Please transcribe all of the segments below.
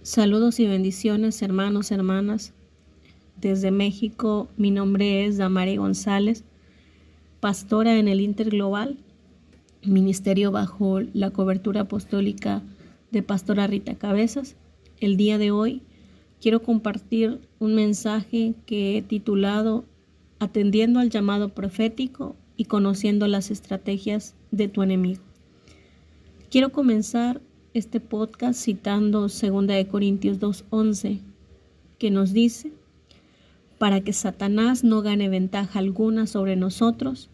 Saludos y bendiciones, hermanos, hermanas. Desde México, mi nombre es Damari González, pastora en el Interglobal, ministerio bajo la cobertura apostólica de Pastora Rita Cabezas. El día de hoy quiero compartir un mensaje que he titulado Atendiendo al llamado profético y conociendo las estrategias de tu enemigo. Quiero comenzar este podcast citando 2 Corintios 2:11, que nos dice: para que Satanás no gane ventaja alguna sobre nosotros,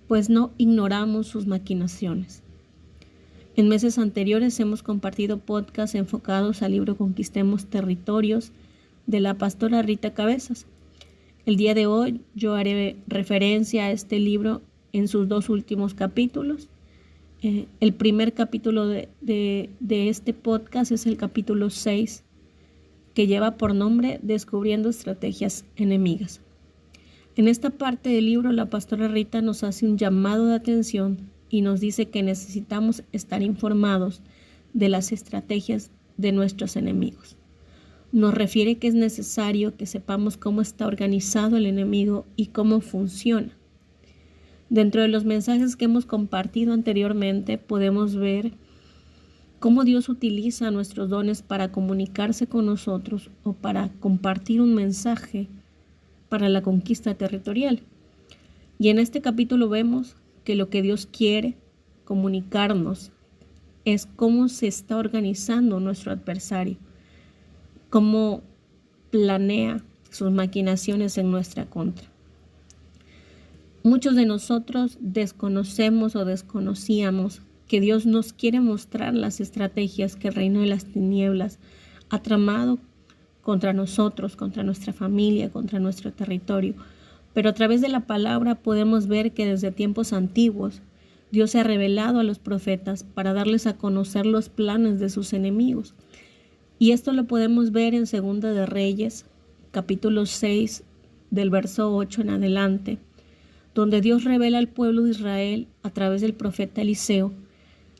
pues no ignoramos sus maquinaciones. En meses anteriores hemos compartido podcasts enfocados al libro Conquistemos Territorios de la pastora Rita Cabezas. El día de hoy yo haré referencia a este libro en sus 2 últimos capítulos. El primer capítulo de este podcast es el capítulo 6, que lleva por nombre Descubriendo estrategias enemigas. En esta parte del libro, la pastora Rita nos hace un llamado de atención y nos dice que necesitamos estar informados de las estrategias de nuestros enemigos. Nos refiere que es necesario que sepamos cómo está organizado el enemigo y cómo funciona. Dentro de los mensajes que hemos compartido anteriormente, podemos ver cómo Dios utiliza nuestros dones para comunicarse con nosotros o para compartir un mensaje para la conquista territorial. Y en este capítulo vemos que lo que Dios quiere comunicarnos es cómo se está organizando nuestro adversario, cómo planea sus maquinaciones en nuestra contra. Muchos de nosotros desconocemos o desconocíamos que Dios nos quiere mostrar las estrategias que el reino de las tinieblas ha tramado contra nosotros, contra nuestra familia, contra nuestro territorio. Pero a través de la palabra podemos ver que desde tiempos antiguos Dios se ha revelado a los profetas para darles a conocer los planes de sus enemigos. Y esto lo podemos ver en Segunda de Reyes, capítulo 6, del verso 8 en adelante, donde Dios revela al pueblo de Israel a través del profeta Eliseo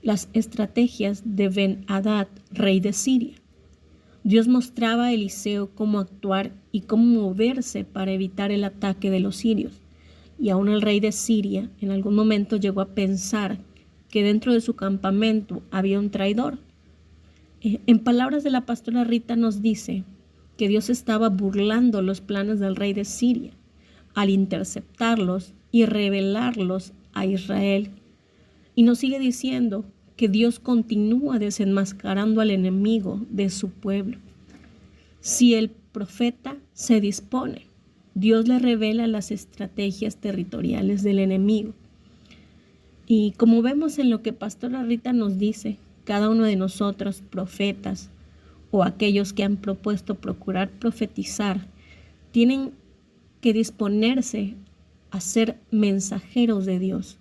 las estrategias de Ben-Hadad, rey de Siria. Dios mostraba a Eliseo cómo actuar y cómo moverse para evitar el ataque de los sirios. Y aún el rey de Siria en algún momento llegó a pensar que dentro de su campamento había un traidor. En palabras de la pastora Rita nos dice que Dios estaba burlando los planes del rey de Siria al interceptarlos y revelarlos a Israel. Y nos sigue diciendo que Dios continúa desenmascarando al enemigo de su pueblo. Si el profeta se dispone, Dios le revela las estrategias territoriales del enemigo. Y como vemos en lo que pastora Rita nos dice, cada uno de nosotros, profetas o aquellos que han propuesto procurar profetizar, tienen que disponerse a ser mensajeros de Dios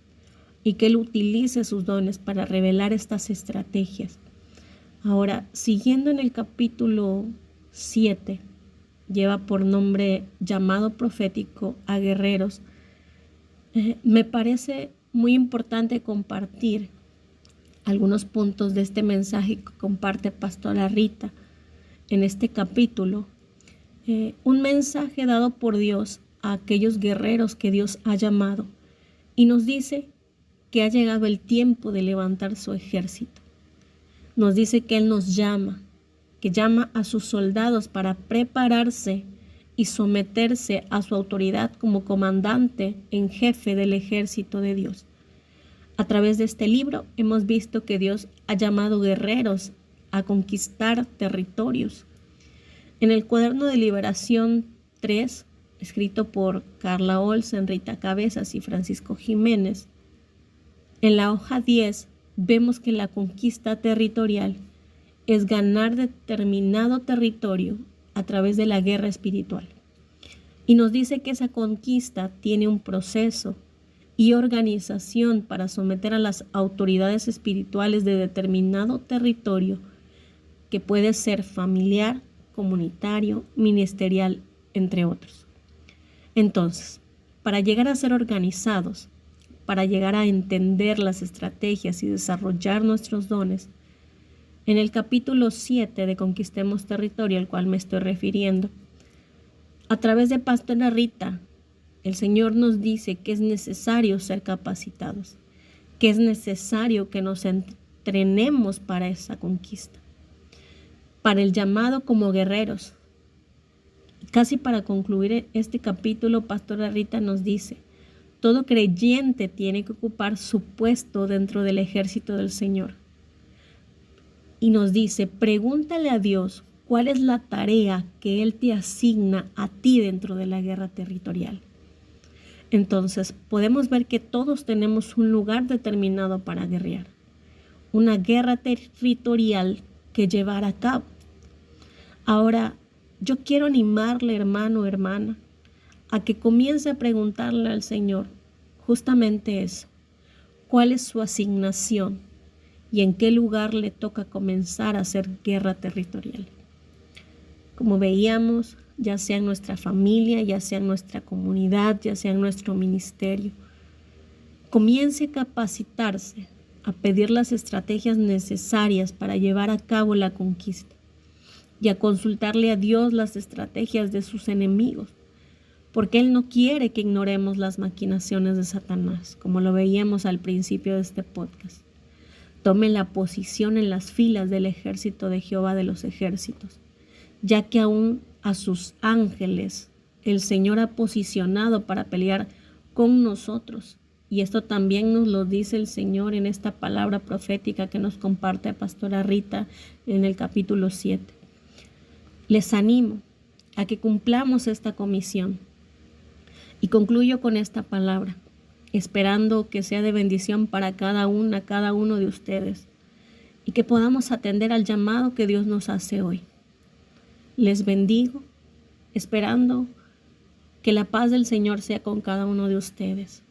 y que Él utilice sus dones para revelar estas estrategias. Ahora, siguiendo en el capítulo 7, lleva por nombre Llamado profético a guerreros. Me parece muy importante compartir algunos puntos de este mensaje que comparte pastora Rita en este capítulo. Un mensaje dado por Dios a aquellos guerreros que Dios ha llamado, y nos dice que ha llegado el tiempo de levantar su ejército. Nos dice que Él nos llama, que llama a sus soldados para prepararse y someterse a su autoridad como comandante en jefe del ejército de Dios. A través de este libro hemos visto que Dios ha llamado guerreros a conquistar territorios. En el cuaderno de Liberación 3, escrito por Carla Olsen, Rita Cabezas y Francisco Jiménez, en la hoja 10 vemos que la conquista territorial es ganar determinado territorio a través de la guerra espiritual. Y nos dice que esa conquista tiene un proceso y organización para someter a las autoridades espirituales de determinado territorio, que puede ser familiar, comunitario, ministerial, entre otros. Entonces, para llegar a ser organizados, para llegar a entender las estrategias y desarrollar nuestros dones, En el capítulo 7 de Conquistemos Territorio, al cual me estoy refiriendo, a través de Pastora Rita, el Señor nos dice que es necesario ser capacitados, que es necesario que nos entrenemos para esa conquista, para el llamado como guerreros. Casi para concluir este capítulo, Pastora Rita nos dice, todo creyente tiene que ocupar su puesto dentro del ejército del Señor. Y nos dice, pregúntale a Dios cuál es la tarea que Él te asigna a ti dentro de la guerra territorial. Entonces, podemos ver que todos tenemos un lugar determinado para guerrear, una guerra territorial que llevar a cabo. Ahora, yo quiero animarle, hermano o hermana, a que comience a preguntarle al Señor justamente eso. ¿Cuál es su asignación? ¿Y en qué lugar le toca comenzar a hacer guerra territorial? Como veíamos, ya sea en nuestra familia, ya sea en nuestra comunidad, ya sea en nuestro ministerio, comience a capacitarse, a pedir las estrategias necesarias para llevar a cabo la conquista y a consultarle a Dios las estrategias de sus enemigos, porque Él no quiere que ignoremos las maquinaciones de Satanás, como lo veíamos al principio de este podcast. Tome la posición en las filas del ejército de Jehová de los ejércitos, ya que aún a sus ángeles el Señor ha posicionado para pelear con nosotros. Y esto también nos lo dice el Señor en esta palabra profética que nos comparte a Pastora Rita en el capítulo 7. Les animo a que cumplamos esta comisión. Y concluyo con esta palabra, esperando que sea de bendición para cada uno de ustedes y que podamos atender al llamado que Dios nos hace hoy. Les bendigo, esperando que la paz del Señor sea con cada uno de ustedes.